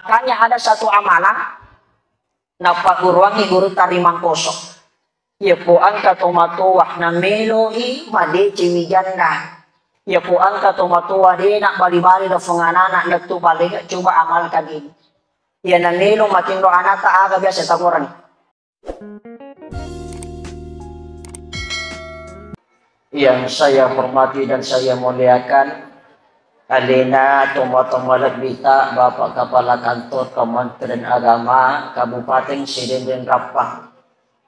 Makanya ada satu amalan napa guruangi guru tarimang kosong. Ya po ang katumatuwa na meloi madi ciwijanda. Ya po ang katumatuwa di nak bali-bali na funganana nagtubalik coba amalkan ini. Ya na melo mating do anak ta aga biasa takuran. Yang saya hormati dan saya muliakan Alina Tomotomalat Bita, Bapak Kepala Kantor Kementerian Agama Kabupaten Sidin Rapah.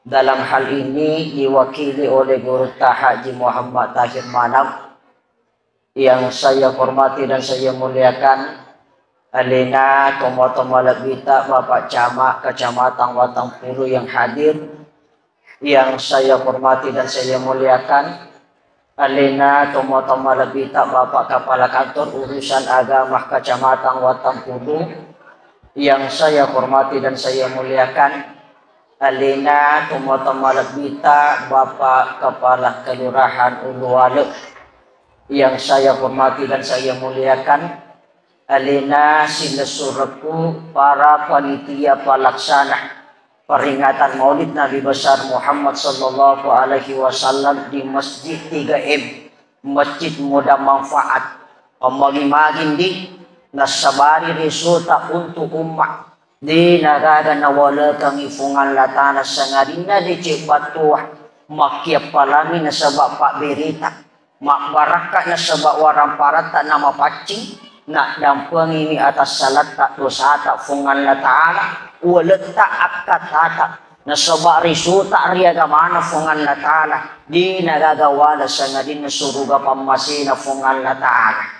Dalam hal ini diwakili oleh Guru Haji Muhammad Tahir Manap. Yang saya hormati dan saya muliakan Alina Tomotomalat Bita, Bapak Camat Kecamatan Watang Pulu yang hadir. Yang saya hormati dan saya muliakan Alina Tomotomalat Bita, Bapak Kepala Kantor Urusan Agama Kecamatan Watang Pulu. Yang saya hormati dan saya muliakan Alina Tomotomalat Bita, Bapak Kepala Kelurahan Uluwale. Yang saya hormati dan saya muliakan Alina Silesureku, para panitia pelaksana peringatan Maulid Nabi besar Muhammad sallallahu alaihi wasallam di Masjid 3M, Masjid Muda Manfaat. Pemagi-magin di nasabari resulta untuk umat di nagaga na wala kang ifungan latana sa ngarina di cibatuah makiap palami na sabak pak berita makbaraka na sabak warang parata na mapacing nak dampang ini atas salat tak dosa tak fungan latana walet tak akatata na sabak risu tak riaga mana fungan latana di nagagawala sa ngadin na suruga pamasi na fungan latana.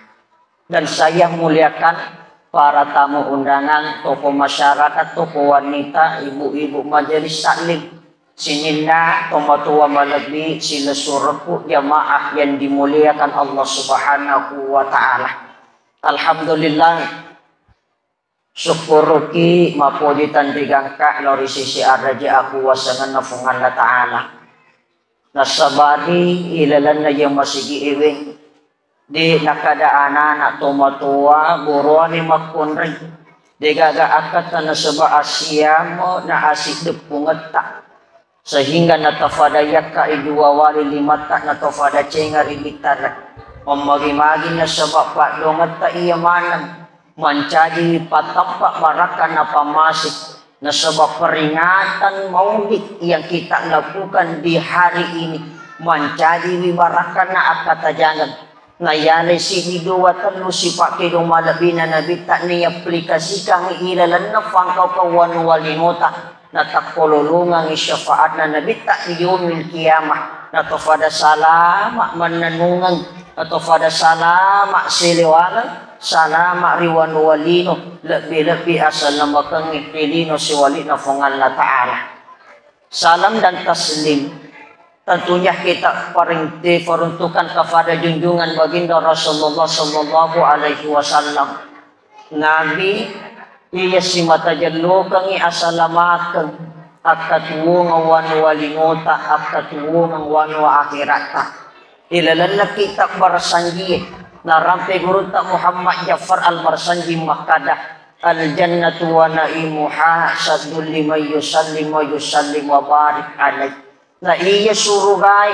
Dan saya muliakan para tamu undangan, tokoh masyarakat, tokoh wanita, ibu-ibu majelis taklim, sininna, tomatua malabli, sila suraku, jamaah yang dimuliakan Allah Subhanahu wa Ta'ala. Alhamdulillah, syukuruki mapulitan digangka lori sisi araja aku wasangan na fungan la Ta'ala. Nasabari ilalan na yung masigi iwing di nakadaanan na tumatua buruan ni makunri di gagaakat na nasaba asya mo na asik depungat ta sehingga natafadayak ka iduwawali limata natafada cengar ibitar mamagi-magi na sabak pa dongat ta iyamanan mancadi patapak barakan na pamasik na sabak peringatan maulid yang kita lakukan di hari ini mancadi wibarakan na akatajangan ngayari sini dua telu si pakai rumah lebih na nabi tak ni aplikasi kami ilalan na fangkau kawan walinota na takololungang syafaat na nabi tak ni yumil kiamah na tofada salama mananungang na tofada salama siliwanan salama riwan walino lebih-lebih asal na makang ipilino si wali na fungal na ta'ala. Salam dan taslim tentunya kita peruntukan kepada junjungan baginda Rasulullah sallallahu alaihi wasallam. Nabi iya si mata jallo kangi asalamakan akatuwo ng wanu walinota akatuwo ng wanu akhirata. Ilalan na kita barsangi na rampe guru ta Muhammad Jafar al-Barsangi makada al-jannatu wa na'imuha sadul liman yusallim wa yusallim wa barik alaih. Na iya surugay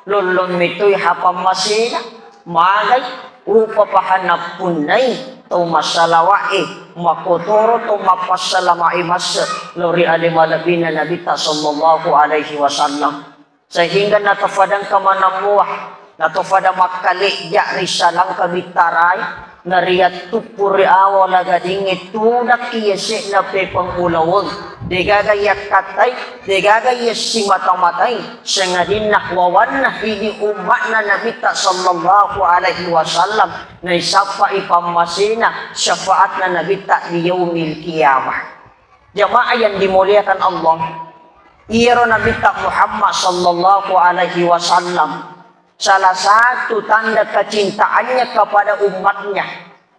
lulun mito'y hapamasina malay upa pahanap punay to masalawai makotoro to mapasalamai mas lori alimalabina nabita sallallahu alaihi wasallam sehingga natafadang kamanamuah natafada makali ya risalang kabitaray nariyat tupuri awal agading ito nakiyasi na pepangulawag digagayak katay digagayak si matamatay sengadin nakwawan na hindi umat na nabita sallallahu alaihi wasallam na isapa ipamasina syafaat na nabita di yaumil kiyamah. Jamaah yang dimuliakan Allah, iro nabita Muhammad sallallahu alaihi wasallam salah satu tanda kecintaannya kepada umatnya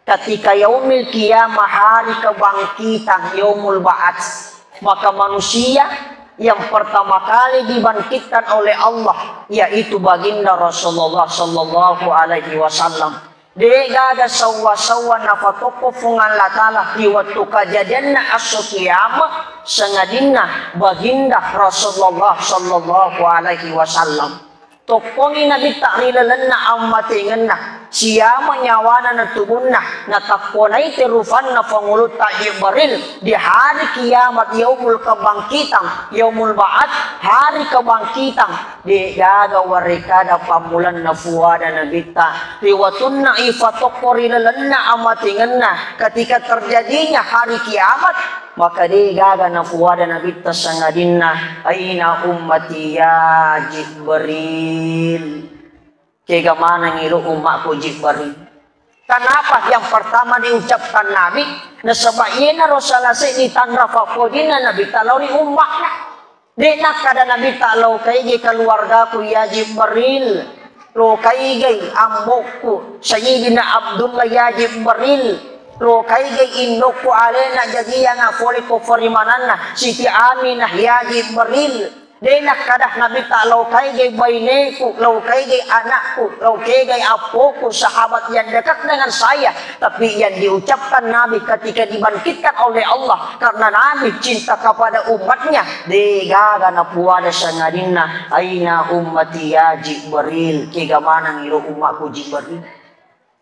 ketika yaumil qiyamah, hari kebangkitan, yaumul ba'ats, maka manusia yang pertama kali dibangkitkan oleh Allah yaitu baginda Rasulullah sallallahu alaihi wasallam. De gaga sawa-sawa na fatoko fungan latala di waktu kejadian na asukiyama sengadina baginda Rasulullah sallallahu alaihi wasallam. Tokongi nabi takrilalan na ammatingan na siyama nyawana na tubun na natakonay terufan na pangulut Jibril di hari kiamat yaumul kebangkitan yaumul ba'at hari kebangkitan di gaga warikada pamulan na fuada na bita riwatun na ifatokorilalan na ammatingan na ketika terjadinya hari kiamat maka di gaga na fuada na bita sangadina aina ummati ya Jibril. Kaya mana ngilo umatku Jibril. Kenapa yang pertama diucapkan Nabi? Na sabayina Rasulullah di tanra fakodina Nabi talau ni umatnya. Dina kada Nabi talau kay keluarga ku ya Jibril. Lo kay gay amokku Sayyidina Abdullah ya Jibril. Lo kay gay indokku alena jadi yang afoli ko farimanana Siti Aminah ya Jibril. Denak kadah Nabi tak laukai gay baineku, laukai gay anakku, laukai gay apoku, sahabat yang dekat dengan saya. Tapi yang diucapkan Nabi ketika dibangkitkan oleh Allah karena Nabi cinta kepada umatnya. Degaga na puada sangadina aina ummati ya Jibril. Kega mana ngiro umatku Jibril.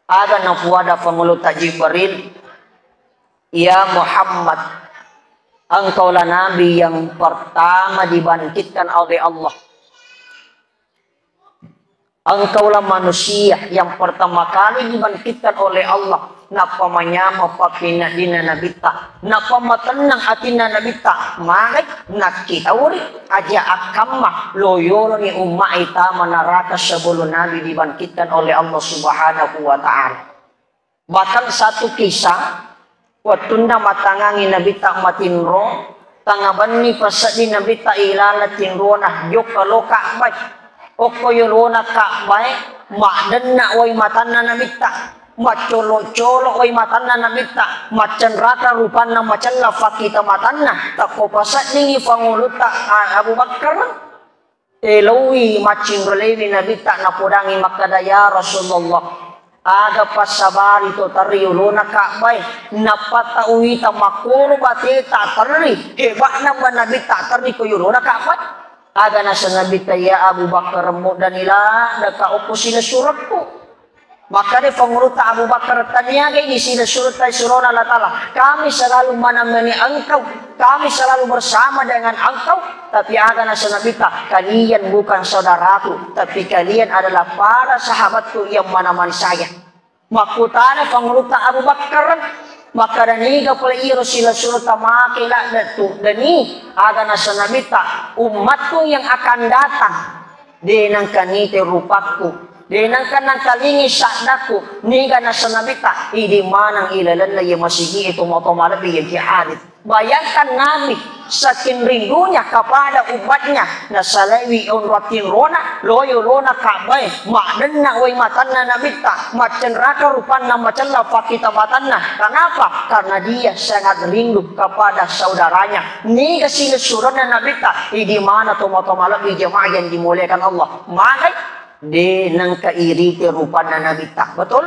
Ada na puada pengeluta Jibril. Ya Muhammad, engkaulah Nabi yang pertama dibangkitkan oleh Allah. Engkaulah manusia yang pertama kali dibangkitkan oleh Allah. Napa manyama papina dina nabita. Napa matenang atina nabita. Marik nakitauri aja akamma loyolo ni umma ita manaraka sebelum Nabi dibangkitkan oleh Allah Subhanahu wa ta'ala. Bahkan satu kisah watunda matangangi Nabi tak matinro tangabani pasadi Nabi tak ilala tinro nah yok kalau Ka'bah oko yorona Ka'bah makdan nak wai matanna Nabi tak macolo-colo wai matanna Nabi tak macan rata rupana macan lafak kita matanna tak ko pasadi pangulut tak Abu Bakar elowi macing relewi Nabi tak napodangi makadaya Rasulullah. Ada pasabari to tariulo na Ka'bay napatauwi ta makuro bati ta tari hebat na ba Nabi ta tari ko yulo na Ka'bay ada na sa Nabi ya Abu Bakar mo danila nakaupo sila surat ko maka di penguruta Abu Bakar tanyagay di sila surat ay surona latala kami selalu menemani engkau kami selalu bersama dengan engkau tapi ada na sa Nabi ta kalian bukan saudaraku tapi kalian adalah para sahabatku yang menemani saya makutana penguruta Abu Bakar maka daniga pala iro sila surat makila datu dani ada na sa Nabi ta umatku yang akan datang dinang kanite rupatku dinang kanang kalingi sadaku niga na sa Nabi ta idi manang ilalan na yung masigi ito motomalabi yung jihadit. Bayangkan Nabi saking rindunya kepada umatnya na salawi unratin rona loyo rona Ka'bay makdan na way matanna Nabi ta macan raka rupan na macan lafak kita matanna. Kenapa? Karena dia sangat rindu kepada saudaranya. Ni kasih surat na Nabi ta di mana tomatomalabi jemaah yang dimuliakan Allah. Makai de nang kairiti rupan na Nabi ta betul?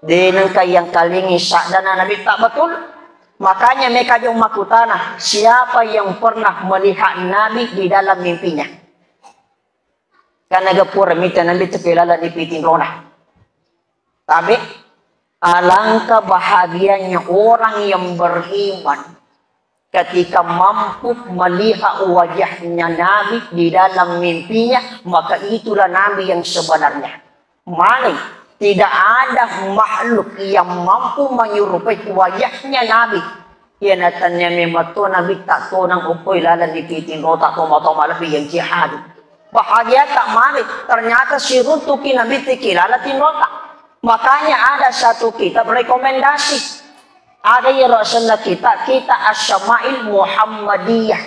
De nang kayang kalingi sakda na Nabi ta betul? Makanya mereka yang makutana siapa yang pernah melihat Nabi di dalam mimpinya. Karena gapura minta Nabi terpilala di piting rona. Tapi alangkah bahagianya orang yang beriman ketika mampu melihat wajahnya Nabi di dalam mimpinya, maka itulah Nabi yang sebenarnya. Mari tidak ada makhluk yang mampu menyerupai wajahnya Nabi. Ya natanya memang Nabi tak tonang upoy lalan di piting rota toma-toma lebih yang jihad. Bahagia tak mari ternyata si rutuki Nabi tikilala tin rota. Makanya ada satu kitab rekomendasi. Ada yang Rasulullah kita As-Syama'il Muhammadiyah.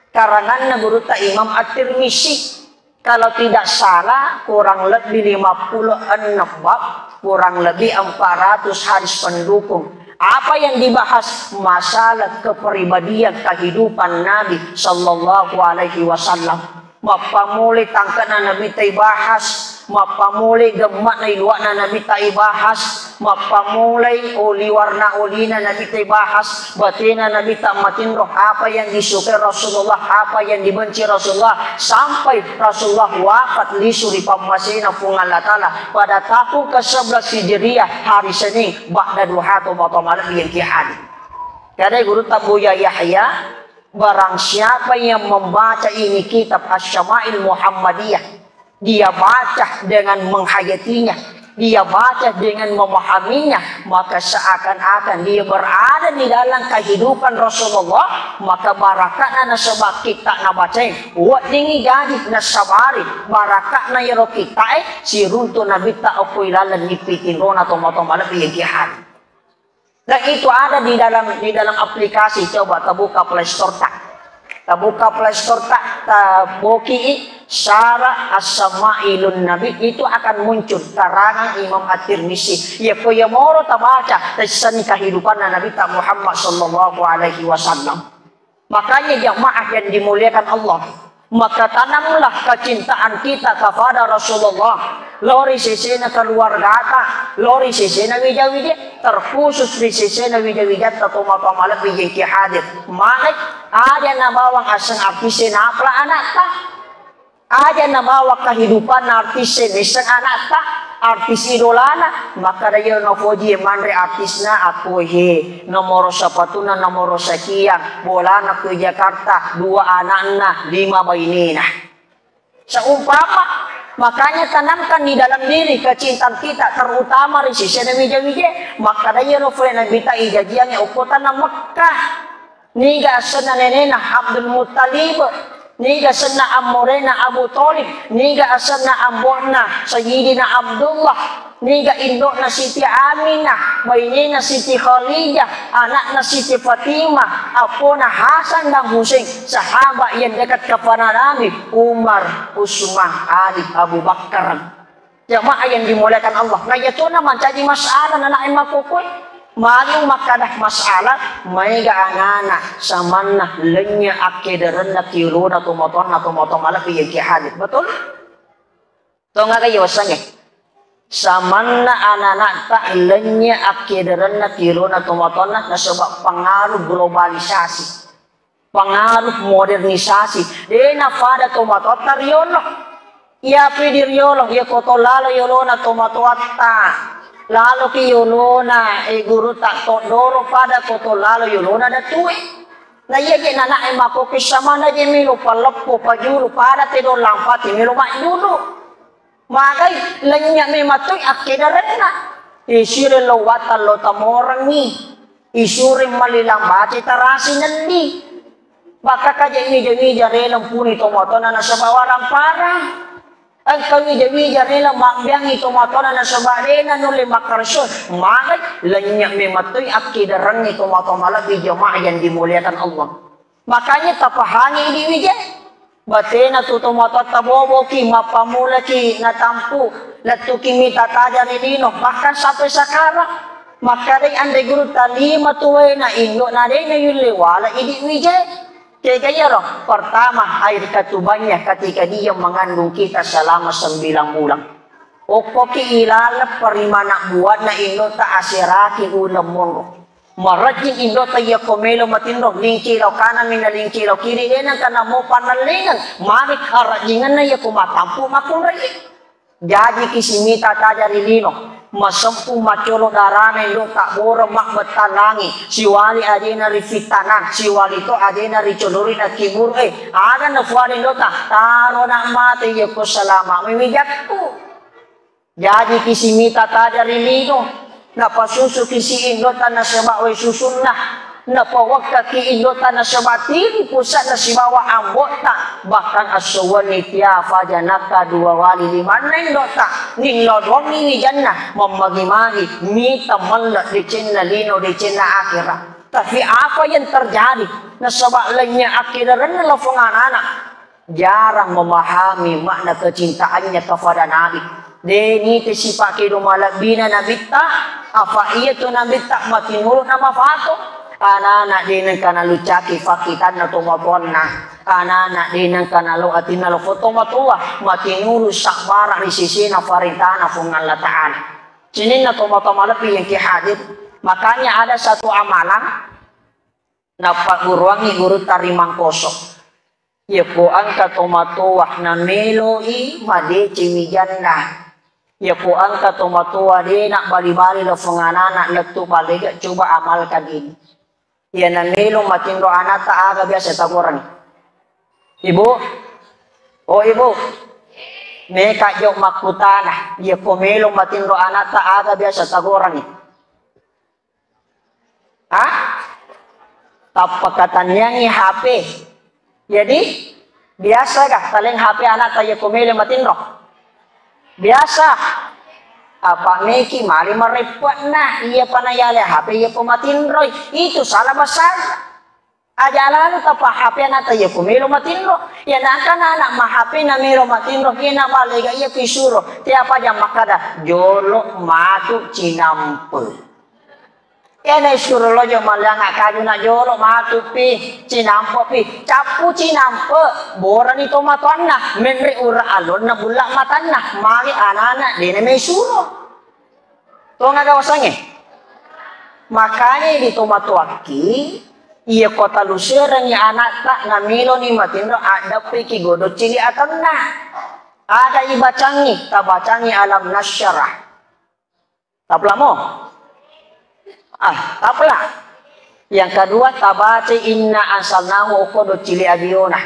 Karangan na guru ta Imam At-Tirmizi. Kalau tidak salah kurang lebih 56 bab, kurang lebih 400 hadis pendukung. Apa yang dibahas? Masalah kepribadian kehidupan Nabi sallallahu alaihi wasallam. Bapak mulai tangkana Nabi tay bahas mapamulay gamat na iluwa na nabi ta ibahas, mapamulay uli warna uli na nabi ta ibahas, bati na nabi ta matinro apa yang disukai Rasulullah, apa yang dibenci Rasulullah, sampai Rasulullah wafat lisuri pamasina fungalatala pada tahun ke-11 Hijriah hari Senin ba'da duha atau malam yang kihadi. Karena guru Tabuya Yahya, barang siapa yang membaca ini kitab Asy-Syama'il Muhammadiyah, dia baca dengan menghayatinya, dia baca dengan memahaminya, maka seakan-akan dia berada di dalam kehidupan Rasulullah. Maka barakatna na sebab kita na bacain wa dingi jadi na sabari barakatna yaro kita si runtu nabi ta okoy lalan nipitin rona tomatomala biyagihan. Dan itu ada di dalam aplikasi. Coba tabuka Play Store tak. Tabuka Play Store tak. Tabuki Syarah As-Sama'ilun Nabi, itu akan muncul karangan Imam At-Tirmizi. Ya koya moro tabaca tentang kehidupan Nabi Muhammad sallallahu alaihi wasallam. Makanya jamaah yang dimuliakan Allah, maka tanamlah kecintaan kita kepada Rasulullah. Lori sesena keluarga ta, lori sesena wija-wija, terkhusus di sesena wija-wija atau malam wija hadir. Malik ada nabawang asang artis napla anak ta, ada nabawa kehidupan artis isang anak ta, artis idolana, maka dayo na foji manre artisna ako he nomor sapatuna nomor sekian bola na ku Jakarta 2 anakna 5 bainina. Seumpama makanya tanamkan di dalam diri kecintaan kita terutama di sisi wija-wija, maka dayo na foji na bita ijajian ya ukutan na Mekah niga sana nenena Abdul Muttalib, niga sana amorena Abu Talib, niga asana ambona Sayyidina Abdullah, niga indok na Siti Aminah, bayi na Siti Khadijah, anak na Siti Fatimah, apo na Hasan dan Husain, sahabat yang dekat kepada Nabi, Umar, Utsman, Ali, Abu Bakar. Jamaah yang dimuliakan Allah. Nah itu na menjadi masalah na lain makukuy. Malu makadah masalah maiga angana samanna lenya akederan na kiruna tumoton malah yang hadit. Betul? To nga kayo wasangnya. Samanna anak tak lenya akederan na kiruna tumoton na sebab pengaruh globalisasi, pengaruh modernisasi. Dena pada tumoton tariono. Ya pidiriolo ya kotolalo yolona tomatoata. Lalu ki yulona guru tak todoro pada koto lalu yulona da tuwe na yege nana mako kisama na je milo palappo pajuru pada tedo lampati milo mak dulu magai lenya me matui akeda renna isire lo watal lo tamorangi isure malilang baci tarasi nandi baka kaje mi jare lampuni tomotona na sabawaran parang. Ang kawija-wija nila mambiang ito matona na sabarena nuli makarson. Makay, lanya may matoy akidaran ito matomala bijama yang dimuliakan Allah. Makanya tapahani ini wija. Bate na tutumatot tabobo ki mapamula ki natampu. Latuki mita taja nilino. Bahkan sampai sekarang. Makaray anday guru talima tuway na indo na rin na yun liwala ini wija. Kaya roh, pertama air katubannya ketika dia mengandung kita selama 9 bulan. Okoki ilalap parimana buat na indo ta asiraki ulam moro. Marajin indo ta ya komelo matindro lingkilaw kanan mina lingkilaw kiri enan kana mo panalingan. Marik arajingan na ya kumatampu makunray. Jadi kisimita tajari lino. Masampu macolo darana indo tak boro mak betalangi siwali adena rifitanan siwali to adena ricolori na kibur ada na fuade indo tak taro na mate ya ko salama mimijatku jadi kisimita tajari lino na pasusu kisi indo ta na sebawe susunna na pawagka ki indo ta na sebatiri pusat na sibawa ambota bahkan aswan nitya fajanaka 2 wali 5 indo ta ning lodong ni jannah memagi-magi mita malat di cina lino di cina akhirat. Tapi apa yang terjadi na sebaliknya akhirat na lafungan anak jarang memahami makna kecintaannya kepada Nabi. Deni tesipake do malabina Nabi ta apa iya tu Nabi tak matinurut nama fato anak dinang kana lucaki fakitan na tumaponna anak dinang kana lo atina lo foto matua matinulu sakbara di sisi na faritana fungan Allah Ta'ala sinin na tumatama lebih yang kihadir. Makanya ada satu amalan na paguruangi guru tarimang kosok ya ko angka tomatuah na meloi made cimijanna ya ko angka tomatuah de nak bali-bali lo funganana lektu baliga coba amalkan ini ya na melo matindo anak ta aga biasa tagoran ibu oh ibu neka jok makutana ya ko melo matindo anak ta aga biasa tagoran tapakatan yang HP jadi biasa kah paling HP anak kaya kumili matinro biasa apa meki mari merepot nah iya panayale HP iya kumatinro itu salah besar aja lalu tapa HP anak kaya kumili matinro ya nakan anak mah HP na milo matinro kina malega iya pisuro tiapa jam makada jolo matu cinampe ene suruh lo jo malanga kayu na jolo matu pi cinampo pi capu cinampo boran itu matonna menri ura alon na bulak matanna mari anak-anak dene me suruh to nga gawasange makanya di tomatuaki iya kota luserang ya anak tak ngamilo ni matindro ada piki godot cili atanna ada ibacangi tabacangi alam nasyarah taplamo apalah yang kedua tabace inna asalnahu kodo cili abiona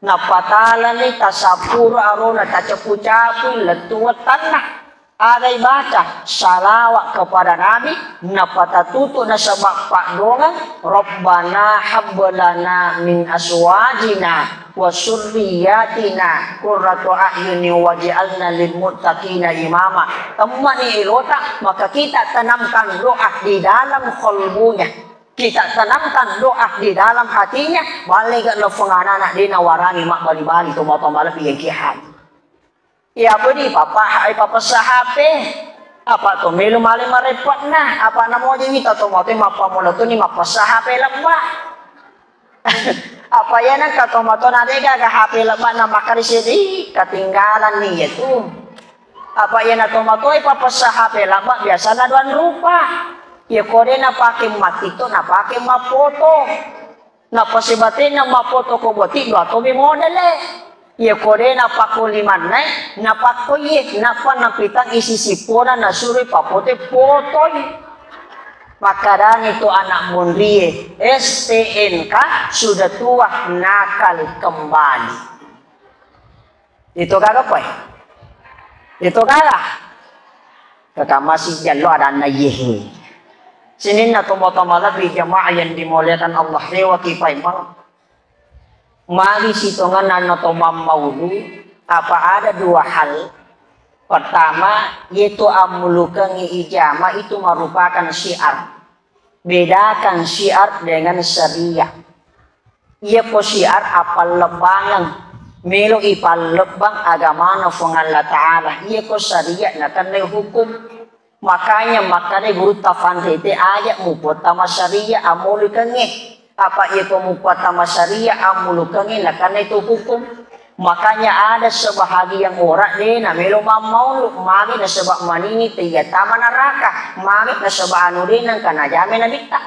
napatalan ni tasapuro arona tacapu-capu letuat tanah ada baca salawat kepada Nabi napatatutu na sabak pakdongan Rabbana habbalana min aswajina wa surriyatina qurratu a'yuni waj'alna lil muttaqina imama temani ilota maka kita tanamkan doa di dalam qalbunya kita tanamkan doa di dalam hatinya balik lo penganana dina warani mak bali-bali toma-toma lebih yang kihat ya budi papa ay papa sahape apa to melu mali marepot nah apa namo jadi to mote mapa molo to ni mapa sahape lemba apa ya nak katomato na dega ga HP lemba na makari sedi ketinggalan nih itu apa ya na tomato ay papa sahape lemba biasa na duan rupa ya kode na pakai mati to na pakai mafoto na pasibatin na mafoto ko boti do to bi modele ya kode na pakuliman na pakoye na panapitang isisipona na suri papote potoi makaran itu anak mundie STNK sudah tua nakal kembali itu kagak apa itu kagak kakak masih jalo ada nayehe sini na tomo-tomo lebih jamaah yang dimuliakan Allah dewa kifai mang mari sitongan nano tomam maudu apa ada dua hal pertama yaitu amulukan ijama itu merupakan syiar bedakan syiar dengan syariah ia po syiar apa lebangan melo ipal lebang agama na Allah Ta'ala ia ko syariah na kanay hukum makanya guru tafandete ayat mupotama syariah amulukan apa ia pemupatama syariah amulukangi nah karena itu hukum makanya ada sebahagian orang deh na melo mau mari na sebab manini tiya tama neraka mari na sebab anu deh nang kana jame na bid'ah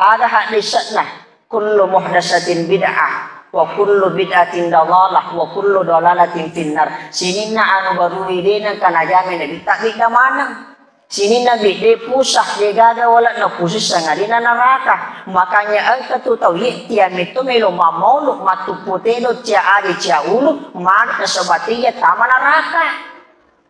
ada hadis nah kullu muhdatsatin bid'ah wa kullu bid'atin dalalah wa kullu dalalatin finnar sinina anu baru deh nang kana jame na bid'ah mana sini nabi de pusah de gaga wala na pusis sangadina neraka makanya angka tu tauhid tian itu melo mamau lu matu putelo cia adi cia ulu mar na sabatiya tama neraka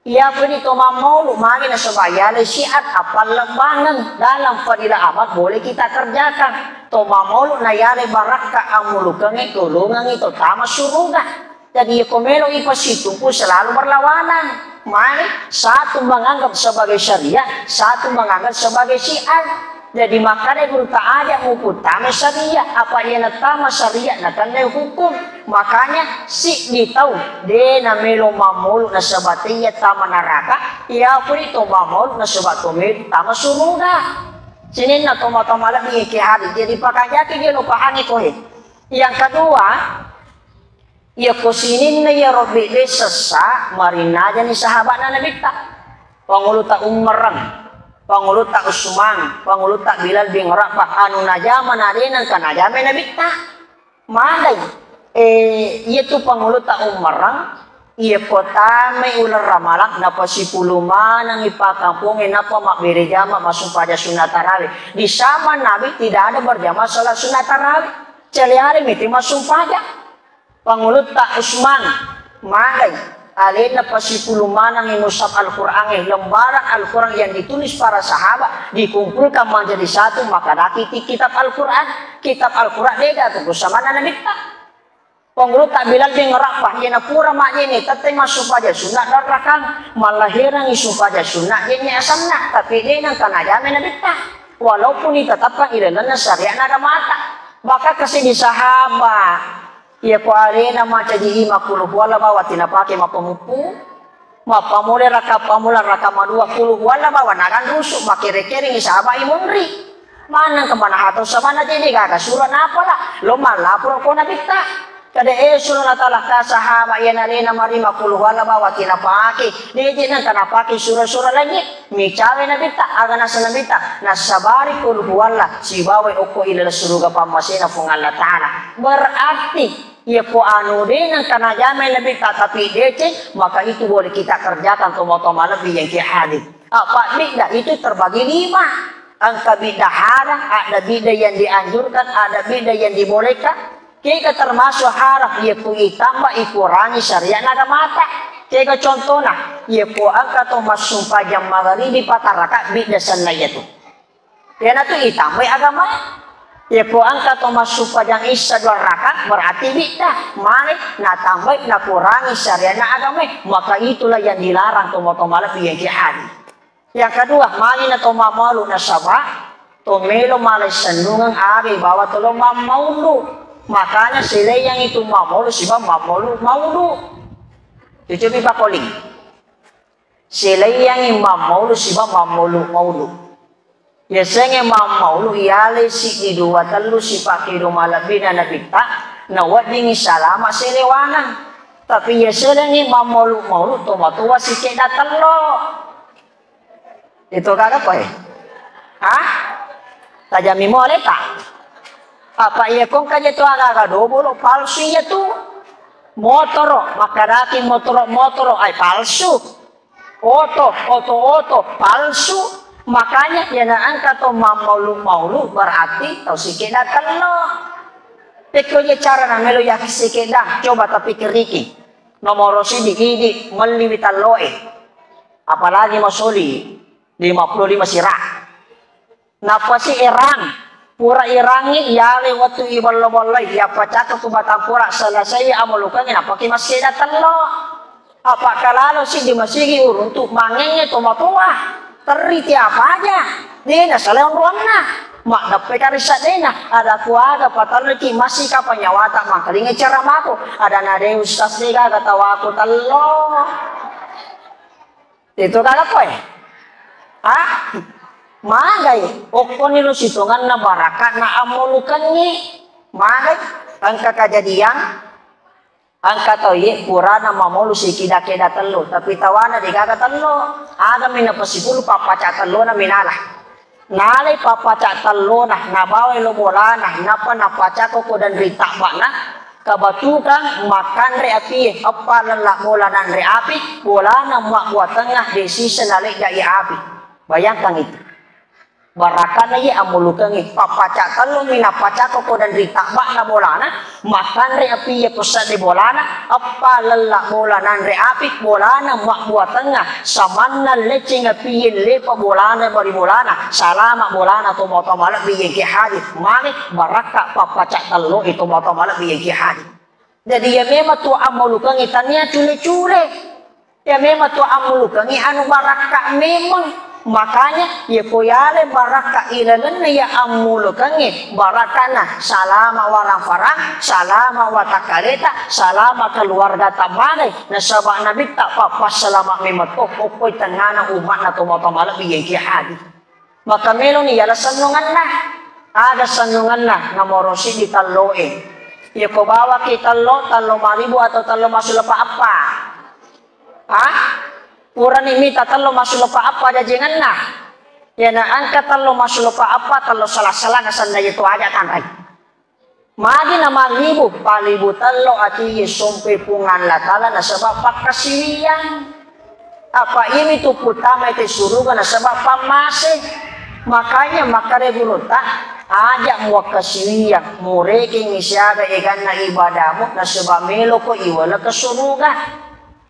ia pun itu mamau lu mari na sabayale syiat apa lembangan dalam fadilah amat boleh kita kerjakan to mamau lu na yale baraka amulukan itu tulungan itu tama surga jadi komelo ipasitu pun selalu berlawanan mari satu menganggap sebagai syariah satu menganggap sebagai syiar jadi makanya guru tak ada hukum tama syariah apa yang tama syariah na kanay hukum makanya si ditahu de na melo mamul na sabatiya tama neraka ia pun itu mamul na sabatumil tama surga Sinin na tomo-tomo lebih kihari. Jadi pakajaki dia lupahan iko he. Yang kedua, ya kusinin na ya robi de sesa marina jani sahabat na nabita. Panguluta Umarang, panguluta Usman, panguluta Bilal bin Rabah anu najaman adenan kan najame nabita. Malay, itu panguluta Umarang. Iya kota may ular ramalak na pasipuluman ang ipakampungin na po makbirejama masuk pada sunat tarawih. Di zaman Nabi tidak ada berjamaah salat sunat tarawih. Celiari miti masuk pada pangulut tak Usman malay alin na pasipuluman ang inusap Al-Quran lembaran Al-Quran yang ditulis para sahabat dikumpulkan menjadi satu maka dakiti kitab Al-Quran dega tuh sama na nabita. Panggulut tak Bilal bin Rabah yana pura maknya ini teteh masuk pada sunat dan rakang malahirang isu pada sunat ini asamna tapi dia nang kana jame nabita walaupun ditetapkan ilanan syariat nada mata baka kasih di sahabat ya ko arena maca di 50 wala bawa tina pake mapamupu mapamule raka pamula raka 20 wala bawa nagan rusuk makire-kire ni sahabat imunri mana kemana hatau samana jadi kagak surat apa lah lo malapur ko nabita kada surat Allah ka sahabat yan alina marima puluh wala bawa tina pake nije nang kana pake surah-surah lagi micawe nabita aga nasa nabita nasabari puluh wala si bawa oko ila suruga pamasina fung Allah Ta'ala berarti ya po anu din ang kana jame nabita tapi dece maka itu boleh kita kerjakan tomo-tomo lebih yang kihadid apa bida itu terbagi 5 angka bida haram ada bida yang dianjurkan ada bida yang dibolehkan. Kaya termasuk harap ia ku itambah ikurangi syariat nada mata. Kaya contohnya ia ku angka to masumpah jam maghribi pataraka bida sanaya tu. Kaya na tu itambah agama. Ia ku angka to masumpah jam isya 2 rakaat berarti bida. Malik na tambah na kurangi syariat na agama. Maka itulah yang dilarang to motomala yang jihad. Yang kedua, mali na to mamalu na sabah. To melo malay sandungang ari bawa to lo mamaulu. Makanya sila yang itu mamulu siba mamulu maulu. Itu bipa koling. Sila yang mamulu siba mamulu maulu. Ya senge mamulu iale si di 2 telu si pakai rumah lebih dan nabita na wadingi salama selewanan. Tapi ya sila yang mamulu maulu tua si keda telo. Itu kagak apa ya? Hah? Tajami mo aleta. Apa iya kong kanya tu agak double palsu iya tu motor makaraki motor ay palsu oto palsu makanya dia naangka to maulu berarti tau sikeda telo pekonya cara na melo yaki sikeda coba tapi keriki nomor sidi idi meliwit taloe apalagi masoli 55 sirah napa si erang pura irangi yale waktu iballo-ballo ya pacaka ku batang pura selesai amulukan apa ki masih datang lo apa kalalo si di masigi uruntuk mangenge tomatua teriti apa aja dina saleon ruangna mak dapat dari sadena ada kuaga patalo ki masih kapanya wata makalinge cara mako ada nade ustaz dega kata aku talo itu kagak koy ah magay okon nilo situngan na baraka na amulukan ni magay ang kakajadian ang katoye pura na mamulu si kida-kida talo tapi tawana di kaga talo ada minapasipulu papaca talo na minala nalay papaca talo na nabaway lumola na napa napaca ko dan rita ba na kabatukan makan re api apa lalak mula nan re api bola na makwa tengah decision nalik dai api bayangkan itu barakan aja amulukan papaca kalau mina paca koko dan rita bak na bolana makan re api ya pusat di bolana apa lelak bolana re api bolana mak buat tengah samana lecing api lepa bolana bari bolana salama bolana to moto malak biye ki hadis malik baraka papaca telo itu moto malak biye ki hadis jadi ya memang tu amulukan itannya cule-cule ya memang tu amulukan anu baraka memang makanya ya koyale baraka ilalan ya amulu kangi barakana salama warang farang salama watakareta salama keluarga tabanay na sabak nabi tak papas salama mimatok kokoy tangana umat na tumatamala biyay kihadi Maka melo ni yala sanungan na. Ada sanungan na morosi di taloe. Ya ko bawa ki talo 5,000 atau talo masuk apa? Pura ni mita talo masuk apa aja jangan na. Ya na angka talo masuk apa talo salah-salah ngasanda itu aja kan rai. Magi na 5,000 palibu talo ati sumpe pungan latala na sebab pakasiwian. Apa ini tuh putama itu suruh na sebab pamase. Makanya makare guluta ajak mua kasiwian mureking isiada egan na ibadamu na sebab melo ko iwala kasuruga.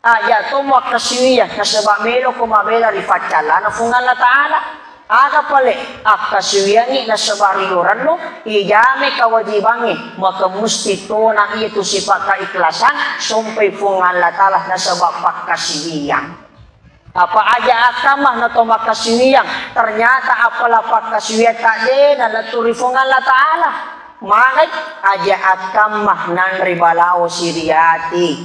Ajak to mua kasiwian na sebab melo ko mabela rifacala na fungan la taala. Aga pale akasiwiani na sabariyoran lo ijame kawajibangi maka musti to na itu sifat keikhlasan sampai fungan la taala na sebab pakasiwian. Apa aja akamah na to makasiwian ternyata apalah pakasiwian tade na laturi fungan la taala. Mangat aja akamah nan ribalao siriati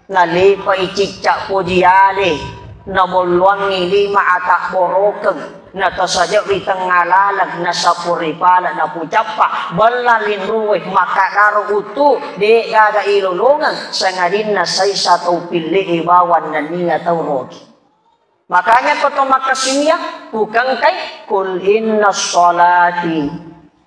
na lipa icicak pujiale na bolwangi 5 atak borokeng na tasaja di tengah lalag na sapuripala na pucapa balalin ruweh maka karo utu de gaga ilulungan sangadin na say satu pilih ibawan na niya taurogi. Makanya kau makasiniya bukan kay kul inna salati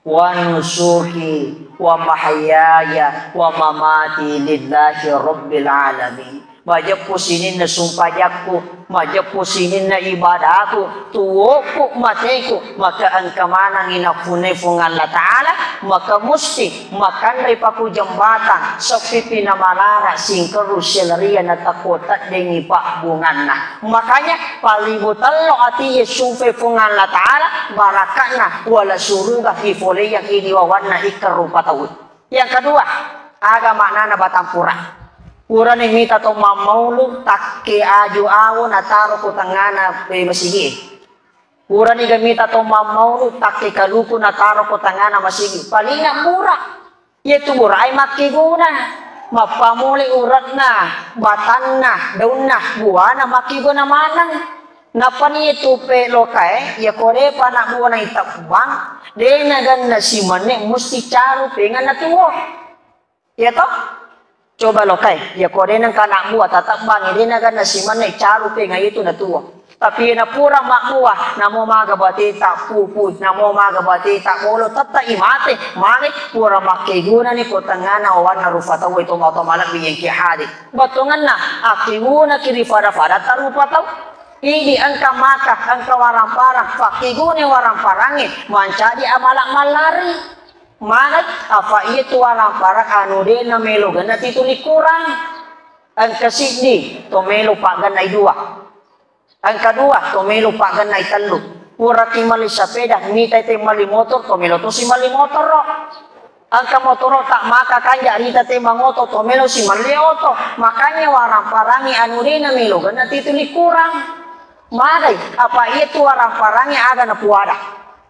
wa nusuki wa mahyaya wa mamati lillahi rabbil alamin. Majak pusinin na sumpayakku, majak pusinin na ibadahku, tuwoko mateku, maka ang kamanang inapunay fungan la ta'ala, maka musti makanday pa ko jambatan sa pipinamalara singkaru seleriya na takotat dengi pakbungan na. Makanya palibutan lo ati yesufe fungan la ta'ala, baraka na wala suruga hifole yang iniwawan na ikarupatawid. Yang kedua, aga makna na batampura. Pura ni mita to mamaulu takke aju awo na taro ko tangana pe masigi. Pura ni gamita to mamaulu takke kaluku na taro ko tangana masigi. Palinga mura. Yetu mura ay makiguna. Mapamuli urat na, batan na, daun na, buah na makiguna manang. Napani itu pe lokae ya kore pa na buah na itakbang. De nagan na simane musti caru pengan na tuwo. Ya toh? Coba lokai, ya kode nang kanak buah tatap bang ini naga nasiman nek caru pe ngai itu na tua. Tapi na pura mak buah, namo maga bati tak pupu, namo maga bati tak bolo tata imate, mari pura makke guna ni kotangana awan na rufata wa itu mau malak biyen ki hadi. Batungan na akiguna kiri fara tarupa tau. Ini angka maka angka warang parang, fakigune warang parangi, mancadi amalak malari. Mangat apa itu warang parang anu de na melo ganat itu kurang. Ang kasigdi to melo pa ganay 2. Ang kedua to melo pa ganay 3. Pura ti mali sepeda mita ti mali motor to melo to si mali motor ro. Ang kamotor tak maka kanya rita ti mangoto to melo si mali oto. Makanya warang parangi anu de na melo ganat itu kurang. Magay apa itu warang parangi aga na puada.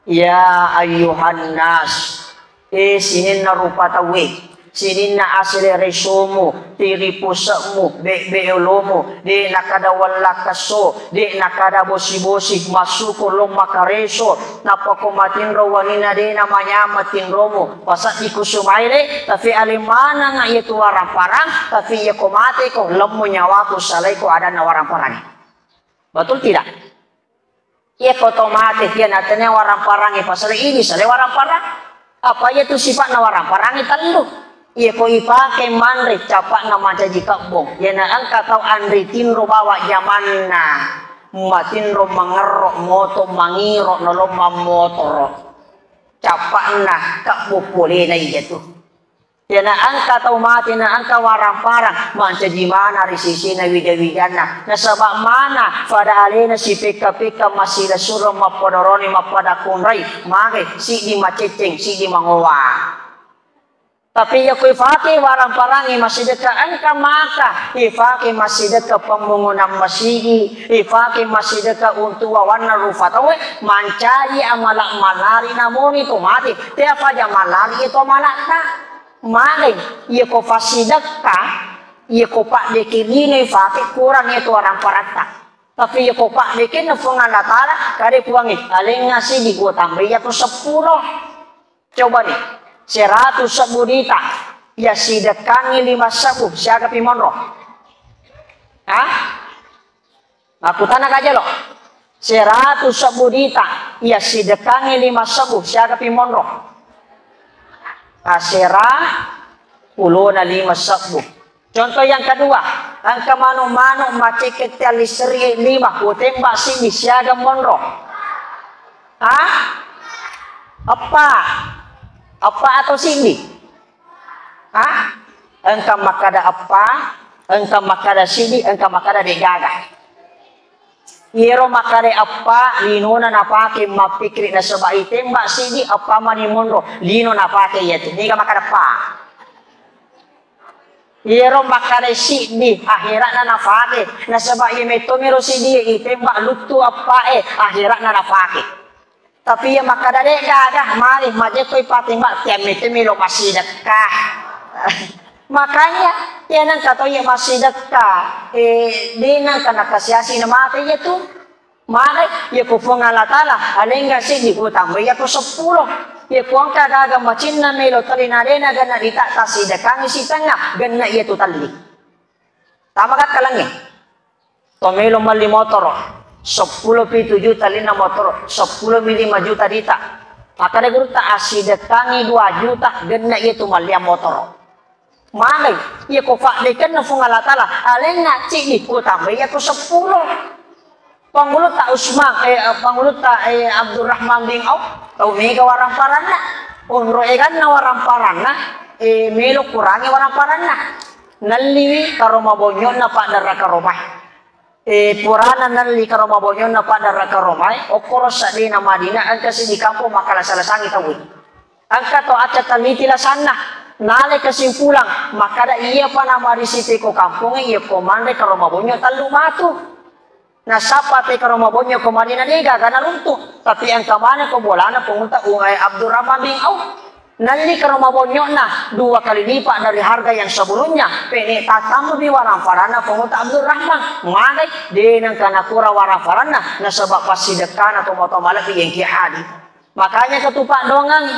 Ya ayuhan nas sinin na rupa tawi, sinin na aseleresomo, tiripusamu, beolomo, di nakadawal lakaso, di nakadabosi-bosi, masukulong makareso, napakumatin rawanina di namanya matin romo, pasat ikusumaire, tapi alimana nga itu warang parang, tapi ya kumate ko, lemu nyawa ko, salay ko ada na warang parang. Betul tidak? Ya otomatis ya natanya warang parang, pasal ini salay warang parang. Apa itu sifat na warang parang itanlo. Iya ko ipake manre capak na majaji kabong. Ya na angka tau andri tinro bawa zaman na. Matinro mangerok moto mangiro nolong mamotoro. Capak na kabupuli na iya tu. Ya na angka tau mati na angka warang parang manjaji mana risisi na widawidana. Na sabak mana pada alena si pika-pika masih surong mapadoroni mapadakunray. Mage si di maceceng si di mangowa. Tapi ya ko ifake warang parangi masih dekat angka maka ifake masih dekat pembangunan masigi ifake masih dekat untuk warna rufatawe mancari amalak malari namun itu mati tiap aja malari itu malakta. Mari, ia ko fasidak ka, ia ko pak dekirine fakir kurang itu orang parata. Tapi ya kok pak bikin na Allah Ta'ala kare puangi aling ngasih di gua tambah ya tuh 10. Coba nih 100 sabudita ya sidekangi 5 sabu siaga pimonro. Hah? Aku tanah aja loh 100 sabudita ya sidekangi 5 sabu siaga pimonro. Asera ulo na 5 sabu. Contoh yang kedua, angka mano-mano macikit alisri 5 kutembak sini siaga monro. Hah? Apa atau sini? Hah? Engkau makada apa? Engkau makada sini, engkau makada degaga. Iro makada apa? Lino na napake mapikri na sabai tembak sini apa mani monro. Lino napake yaitu. Nika makada apa? Iro makada sini akhirat na napake. Na sabai metomiro sini itembak lutu apa akhirat na napake. Tapi ya makada degaga mari majekoy patembak tiam-temilo masih dekah. Makanya yan ang katoy masidat ka di nang kanakasiasi na mati yato malay ya ko fong alatala alenga sidi ko tambay ya ko 10 ya ko ang kagaga macin na melo tali na rin na gana dita tasida kang isitan nga gana yato tali tama kat kalang tomelo mali motor 10 juta lina motor 10 5 juta dita maka na guruta asida kangi 2 juta gana yato mali motor. Malay, iya ko fakdekan na fung alatala, aleng nga cik ko tambay ko 10. Pangulo ta Usman, Pangulo ta Abdurrahman bin Auf, tau mega warang parana, unro egan na warang parana, melo kurangi warang parana, naliwi karomabonyo na pa dara karomay. Purana nali karomabonyo na pa dara karomay, okoro sa di na Madina, ang kasi di kampo makalasalasang itawin. Ang kato at taliti sana. Nale kesimpulan maka da iya pa na marisite ko kampung iya komande ka romabonyo talumatu na sapa te ka romabonyo komande na diga kana runtu tapi ang kamane ko bolana pumunta ungay Abdurrahman bin Auf nali ka romabonyo na 2 kali lipat dari harga yang sebelumnya pene tatam bi warang farana pumunta Abdurrahman manay di nang kana kura warang farana na sebab pasidekana to moto malak yang kihadi makanya ketupak dongang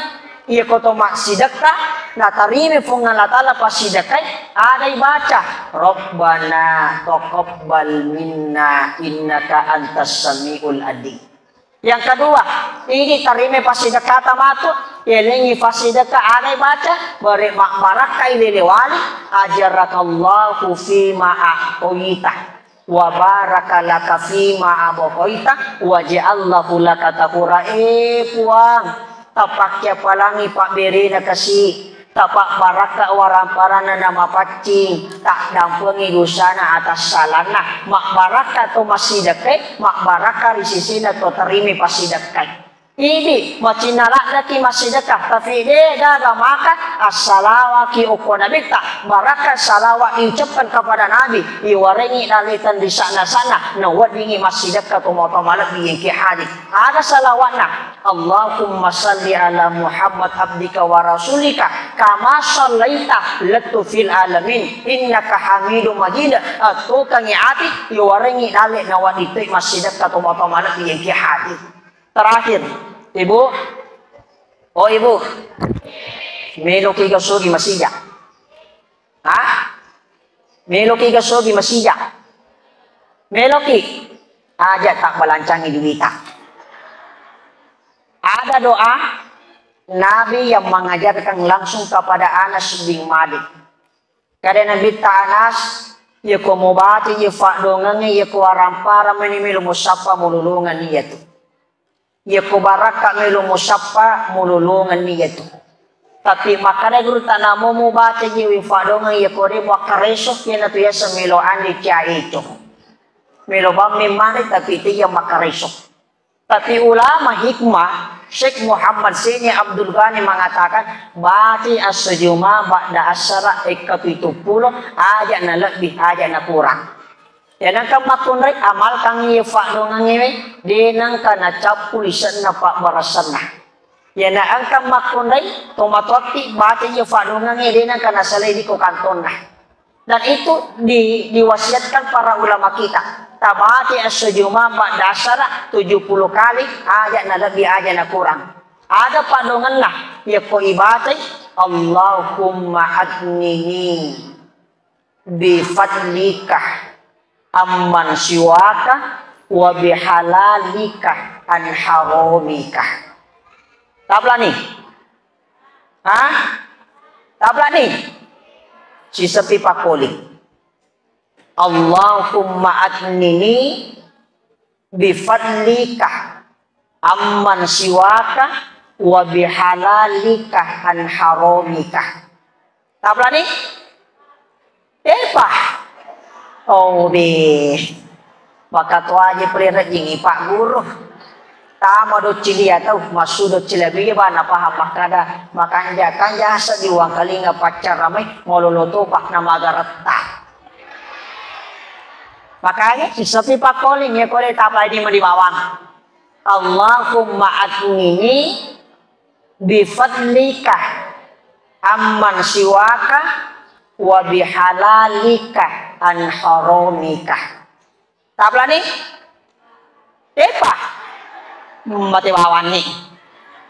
iya koto maksidaka na tarimi fung alatala pasidakai aday baca Rabbana taqabbal minna innaka antas samiul alim. Yang kedua ini tarimi pasidaka tamatu yelengi pasidaka aday baca bare makbaraka ilelewali ajarakallahu fima a'toita wa barakalaka fima abokoita wa ja'allahu laka tahura puang tapak ya palangi pak beri na kasi tapak baraka warang parana na mapacing tak dampengi dosana atas salana mak baraka to masidakay mak baraka risisina to tarimi pasidakay ini macinala na ki masidakah tapi de daga maka assalawa ki ukonabita baraka salawa diucapkan kepada Nabi iwarengi dalitan di sana-sana na wadingi masidakah to motomalak di ki hadis ada salawatna Allahumma salli ala Muhammad abdika wa rasulika kama sallaita latu fil alamin innaka hamidum majid atau kangi ati iwarengi dalik na wadite masidakah to motomalak di ki hadis. Terakhir, ibu, oh ibu, meloki gasogi masija, ah, meloki gasogi masija, meloki, aja tak balancangi duita. Ada doa Nabi yang mengajarkan langsung kepada Anas bin Malik. Karena Nabi Anas, ya komobati, ya fakdongannya, ya kuarampara menimilu musapa mululungan niya tu. Ya ko baraka melo musapa mululungan niya to. Tapi makana guru tanamo mo baca jiwi fadonga ya ko re makaresok ya na to ya sa melo andi kya ito. Melo bang memang tapi itu ya makaresok. Tapi ulama hikmah Syekh Muhammad Sini Abdul Ghani mengatakan bati as-sujuma ba'da asyara ikatuituh aja na lebih aja na kurang. Yan ang kamakunray amal kang ifa dongang iwe dinang kana capulisan na pa barasan na. Yan ang kamakunray tumatwati bati ifa dongang iwe dinang kana salay di ko kanton na. Dan itu diwasiatkan para ulama kita. Tabati as-sujuma ba'da asyara 70 kali ajak na lebih ajak na kurang. Ada padongan lah ya ko ibatai Allahumma adnini bi fadlika amman siwaka wa bi halalika an haramika. Tabla nih. Hah? Tabla nih. Si sepi pakoli. Allahumma adnini bifadlika amman siwaka wa bihalalika an haramika. Tabla nih? Epah. Oh be. Maka tu aja pelirek jingi pak guru. Tama do cilia tahu masuk do cilia biya ba napaham makada makanja sa diwang kalinga pacar ramai ngololoto pak na magarata. Makanya seperti pak calling ya kole tapay di madimawang. Allahumma adnini bifadlika amman siwaka wa bihalalika an haramika. Tapla nih? Tepa. Matiwawan nih.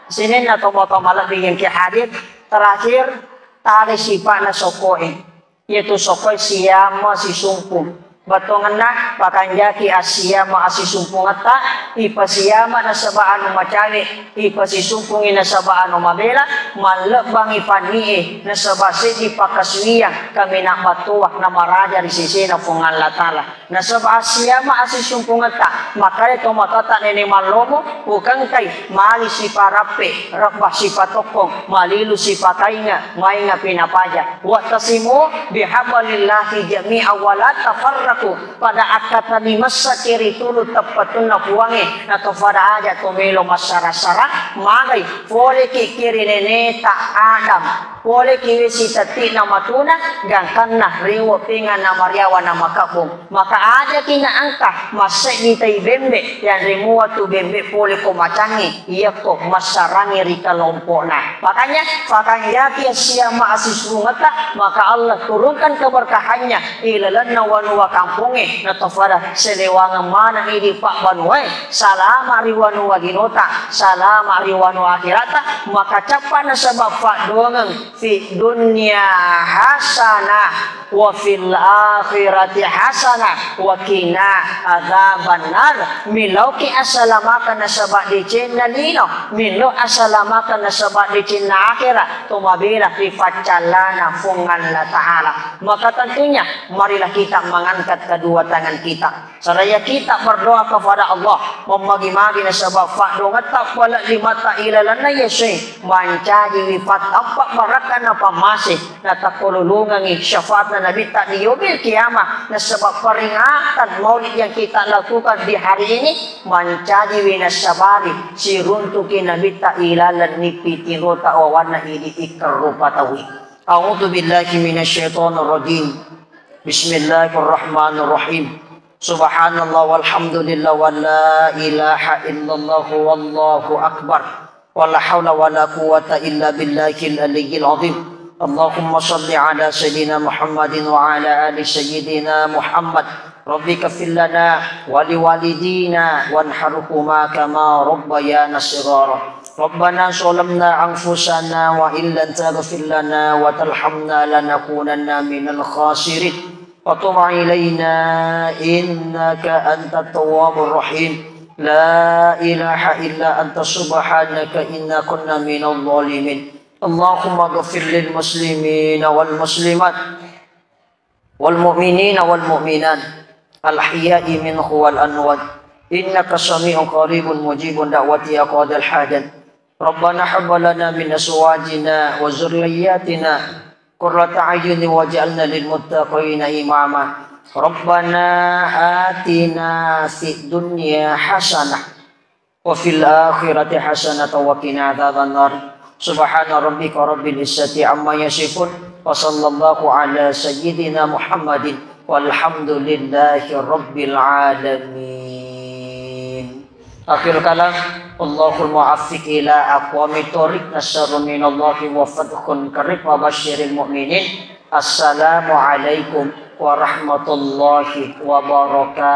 Sini na tomo-tomo bigyan ki hadith terakhir tali sipa na sokoy. Yaitu sokoy siyama si sungkum. Batongan na pakanjaki asiyama asisumpungata ipasiyama na sabaan macali ipasisumpungin na sabaan mabela malebang ipanie na sabase di pakaswiyang kami na matuwak na maraja di sisi na fungan latala na sabaa siyama asisumpungata makaya tomatata nene malomo bukan kay mali si parape rakba si patokong malilu si patainga mainga pinapaja watasimu bihabalillahi jami'a wala tafarra pada akata ni masa kiri tulu tapatun na buwangi na tofara aja tumilo masara-sara magay pole ki kiri neneta Adam pole ki wisita ti na matuna gangkan na riwo pingan na maryawa na makabong maka ada kina angka masay ni tay bembe yan rimuwa tu bembe pole ko macangi iya ko masarangi rika lompo na makanya fakanyaki siya maasisungata maka Allah turunkan keberkahannya ilalan na wanuwa kampungi na tofada selewangan mana ini pak banuai salama riwanu waginota salama riwanu akhirata maka capan na sebab pak doang fi dunya hasanah wa fil akhirati hasanah wa qina adzabannar milauki asalamakan na sebab di cina lino milo asalamakan na sebab di cina akhirat tumabila fi facalana fungan la ta'ala maka tentunya marilah kita mengangkat kedua tangan kita seraya kita berdoa kepada Allah memagi-magi na sebab fa'do ngatak wala limata ilalan na yesi mancaji wifat ampak barakan na pamasih na takululungan syafaat na nabi tak diyubil kiamah na sebab peringatan maulid yang kita lakukan di hari ini mancaji winasabari si runtuki nabi tak ilalan nipiti rota wawana ini ikarupatawi. A'udzu billahi minasyaitonir rajim. Bismillahirrahmanirrahim. Subhanallah walhamdulillah wa la ilaha illallah wallahu akbar. Wa la hawla wa la quwwata illa billahil aliyyil azim. Allahumma salli ala sayyidina Muhammadin wa ala ali sayyidina Muhammad. Rabbi kafir lana wa liwalidina wanharhuma kama rabbayana shighara. Rabbana zalamna anfusana wa illam taghfir lana wa tarhamna lanakunanna minal khasirin. Wa tub 'alaina innaka antat tawwabur rahim. La ilaha illa anta subhanaka inna kunna minal zalimin. Allahumma ighfir lil muslimina wal muslimat wal mu'minina wal mu'minat al ahya'i minhu wal amwat. Innaka sami'un qaribun mujibun da'wati ya qadil hajat. Rabbana hab lana min azwajina wa zurriyyatina qurrata a'yunin waj'alna lil muttaqina imama. Rabbana atina fid dunya hasanah wa fil akhirati hasanah wa qina adzabannar. Subhana rabbika rabbil izzati amma yasifun wa sallallahu ala sayyidina Muhammadin walhamdulillahi rabbil alamin. Akhir kalam Allahul mu'affiq ila aqwamit thoriq nasrun minallahi wa fathun qarib wa basyiril mu'minin. Assalamualaikum warahmatullahi wabarakatuh.